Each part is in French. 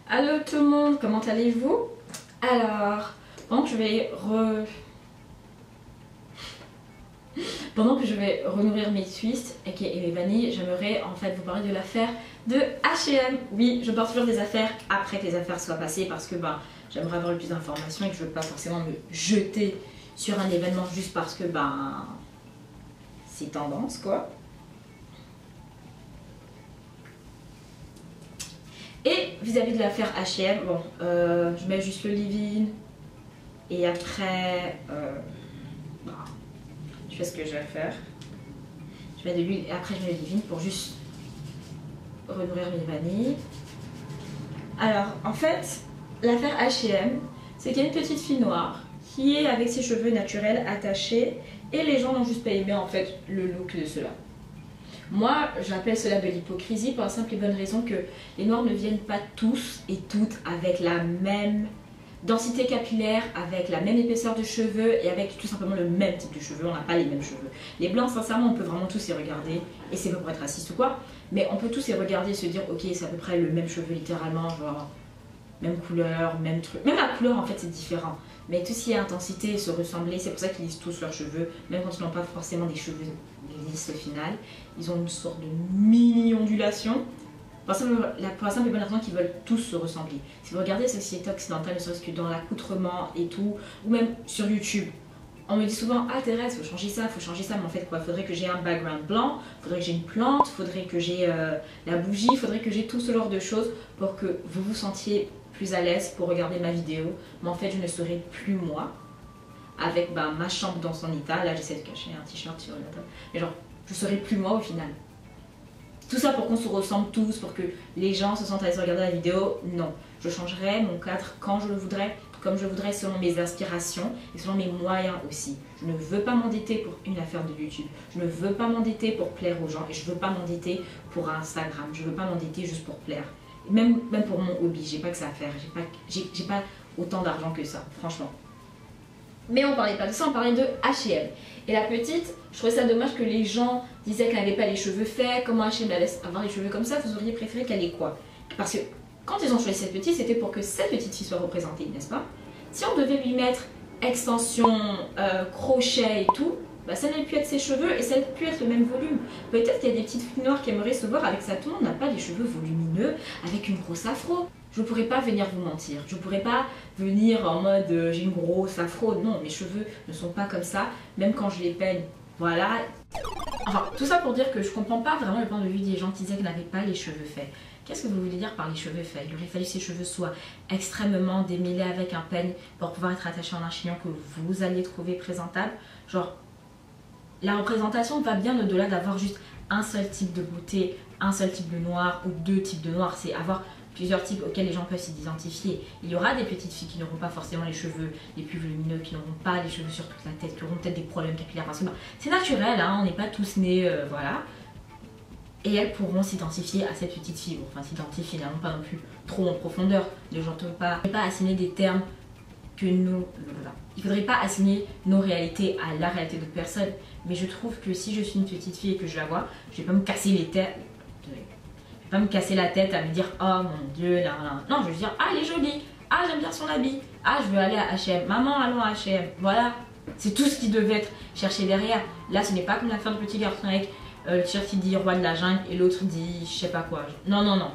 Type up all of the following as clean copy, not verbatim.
Allô tout le monde, comment allez-vous? Alors, pendant que je vais renourrir mes twists et mes vanilles, j'aimerais en fait vous parler de l'affaire de H&M. Oui, je porte toujours des affaires après que les affaires soient passées parce que j'aimerais avoir le plus d'informations et que je veux pas forcément me jeter sur un événement juste parce que c'est tendance quoi. Et vis-à-vis de l'affaire H&M, je mets juste le leave-in et après je fais ce que je vais faire. Je mets de l'huile et après je mets le leave-in pour juste renourrir mes vanilles. Alors en fait, l'affaire H&M, c'est qu'il y a une petite fille noire qui est avec ses cheveux naturels attachés et les gens n'ont juste pas aimé en fait le look de cela. Moi, j'appelle cela de l'hypocrisie pour la simple et bonne raison que les noirs ne viennent pas tous et toutes avec la même densité capillaire, avec la même épaisseur de cheveux et avec tout simplement le même type de cheveux. On n'a pas les mêmes cheveux. Les blancs, sincèrement, on peut vraiment tous les regarder et c'est pas pour être raciste ou quoi, mais on peut tous les regarder et se dire ok, c'est à peu près le même cheveu littéralement, genre même couleur, même truc. Même la couleur en fait c'est différent. Mais tout ce qui est intensité, se ressembler, c'est pour ça qu'ils lisent tous leurs cheveux, même quand ils n'ont pas forcément des cheveux lisses au final. Ils ont une sorte de mini-ondulation. Pour la simple et bonne raison qu'ils veulent tous se ressembler. Si vous regardez la société occidentale, ne serait-ce que dans l'accoutrement et tout, ou même sur YouTube, on me dit souvent ah Thérèse, faut changer ça, mais en fait quoi, faudrait que j'ai un background blanc, faudrait que j'ai une plante, faudrait que j'ai la bougie, faudrait que j'ai tout ce genre de choses pour que vous vous sentiez plus à l'aise pour regarder ma vidéo. Mais en fait je ne serai plus moi avec ma chambre dans son état. Là j'essaie de cacher un t-shirt sur la table, mais genre je serai plus moi au final. Tout ça pour qu'on se ressemble tous, pour que les gens se sentent à l'aise de regarder la vidéo. Non, je changerai mon cadre quand je le voudrais, comme je voudrais selon mes inspirations et selon mes moyens aussi. Je ne veux pas m'endetter pour une affaire de YouTube. Je ne veux pas m'endetter pour plaire aux gens et je ne veux pas m'endetter pour Instagram. Je ne veux pas m'endetter juste pour plaire. Même pour mon hobby, j'ai pas que ça à faire. J'ai pas autant d'argent que ça, franchement. Mais on parlait pas de ça, on parlait de H&M. Et la petite, je trouvais ça dommage que les gens disaient qu'elle n'avait pas les cheveux faits. Comment H&M la laisse avoir les cheveux comme ça? Vous auriez préféré qu'elle ait quoi? Parce que quand ils ont choisi cette petite, c'était pour que cette petite fille soit représentée, n'est-ce pas? Si on devait lui mettre extension, crochet et tout, ça n'allait plus être ses cheveux et ça n'allait plus être le même volume. Peut-être qu'il y a des petites filles noires qui aimeraient se voir avec ça. Tout le monde n'a pas les cheveux volumineux avec une grosse afro. Je ne pourrais pas venir vous mentir. Je ne pourrais pas venir en mode j'ai une grosse afro. Non, mes cheveux ne sont pas comme ça. Même quand je les peigne, voilà. Enfin, tout ça pour dire que je ne comprends pas vraiment le point de vue des gens qui disaient qu'ils n'avaient pas les cheveux faits. Qu'est-ce que vous voulez dire par les cheveux faits? Il aurait fallu que ces cheveux soient extrêmement démêlés avec un peigne pour pouvoir être attachés en un chignon que vous alliez trouver présentable. Genre, la représentation va bien au-delà d'avoir juste un seul type de beauté, un seul type de noir ou deux types de noir. C'est avoir plusieurs types auxquels les gens peuvent s'identifier. Il y aura des petites filles qui n'auront pas forcément les cheveux les plus volumineux, qui n'auront pas les cheveux sur toute la tête, qui auront peut-être des problèmes capillaires parce que c'est naturel, hein, on n'est pas tous nés, voilà. Et elles pourront s'identifier à cette petite fille. Bon, enfin, s'identifier, finalement pas non plus trop en profondeur. Ne j'entends pas assigner des termes que nous... Il ne faudrait pas assigner nos réalités à la réalité d'autres personnes. Mais je trouve que si je suis une petite fille et que je la vois, je vais pas me casser les têtes. Pas me casser la tête à me dire oh mon dieu là, là. Non, je veux dire ah elle est jolie, ah j'aime bien son habit, ah je veux aller à H&M, maman allons à H&M, voilà. C'est tout ce qui devait être cherché derrière. Là ce n'est pas comme l'affaire du petit garçon avec le t-shirt qui dit roi de la jungle et l'autre dit je sais pas quoi. Non non non,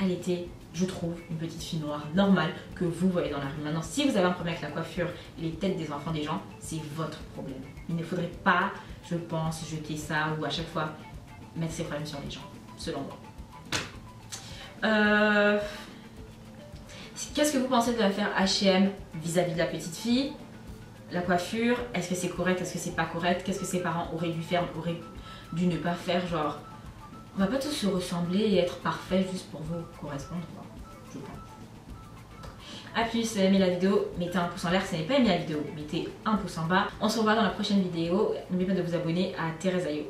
elle était, je trouve, une petite fille noire normale que vous voyez dans la rue. Maintenant si vous avez un problème avec la coiffure et les têtes des enfants des gens, c'est votre problème. Il ne faudrait pas, je pense, jeter ça ou à chaque fois mettre ses problèmes sur les gens, selon moi. Qu'est-ce que vous pensez de l'affaire H&M vis-à-vis de la petite fille? La coiffure, est-ce que c'est correct, est-ce que c'est pas correct? Qu'est-ce que ses parents auraient dû faire, auraient dû ne pas faire? Genre, on va pas tous se ressembler et être parfait juste pour vous correspondre, je pense. A plus, si vous avez aimé la vidéo, mettez un pouce en l'air. Si vous n'avez pas aimé la vidéo, mettez un pouce en bas. On se revoit dans la prochaine vidéo. N'oubliez pas de vous abonner à Thérèse Ayo.